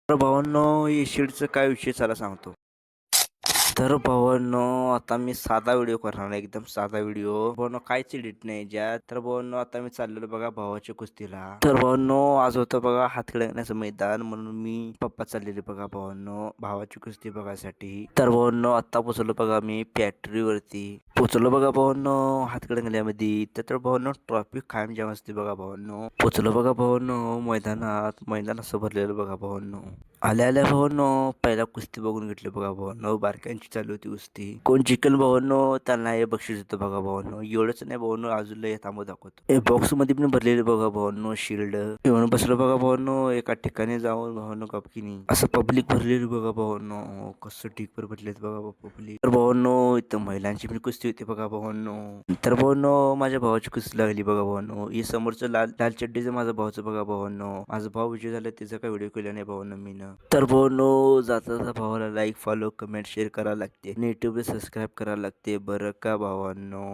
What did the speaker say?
तर भावांनो, एशिडचा काय विषय चला सांगतो. तर भावांनो, आता मी साधा व्हिडिओ करणार आहे, एकदम साधा व्हिडिओ. भावांनो काहीच एडिट नाही ज्यात. तर भावांनो, आता मी चाललेलो बघा भावाच्या कुस्तीला. तर भावांनो, आज होतं बघा हातकणंगण्याचं मैदान, म्हणून मी पप्पा चाललेले बघा भावांनो भावाची कुस्ती बघायसाठी. तर भावांनो, आता पोचलो बघा मी फॅक्टरीवरती. पोचलो बघा भावांनो हातकणंगल्यामध्ये. तर भावांनो, ट्रॉफिक कायम जाम असते बघा भावांनो. पोचलो बघा भावांनो मैदान असं भरलेलं बघा भावांनो. आल्या आल्या भावांनो, पहिला कुस्ती बघून घेतली बघा भावांनो. बारक्यांची चालू होती कुस्ती. कोण जिंकल भावांनो त्यांना हे बक्षीस होतं बघा भावांनो. एवढंच नाही भावांनो, अजून लय थांबव दाखवतो. हे बॉक्स मध्ये पण भरलेले बघा भावांनो शिल्ड. येऊन बसलो बघा भावांनो एका ठिकाणी जाऊन भावांनो गपकिनी. असं पब्लिक भरलेली बघा भावांनो. कसं ढीकभर भरलेत बघा पब्लिक. तर भावांनो, इथं महिलांची पण कुस्ती होती बघा भावांनो. तर भावांनो, माझ्या भावाची कुस्ती लागली बघा भावांनो. हे समोरचं लाल लाल चड्डीचं माझं भाऊचं बघा भावांनो. माझा भाऊ विजय झाला, त्याचा काय व्हिडिओ केला नाही भावांनो मीनं. तर भावांनो, जाता जाता भावाला लाईक, फॉलो, कमेंट, शेअर करावं लागते आणि यूट्यूबला सबस्क्राईब करावं लागते बरं का भावांनो.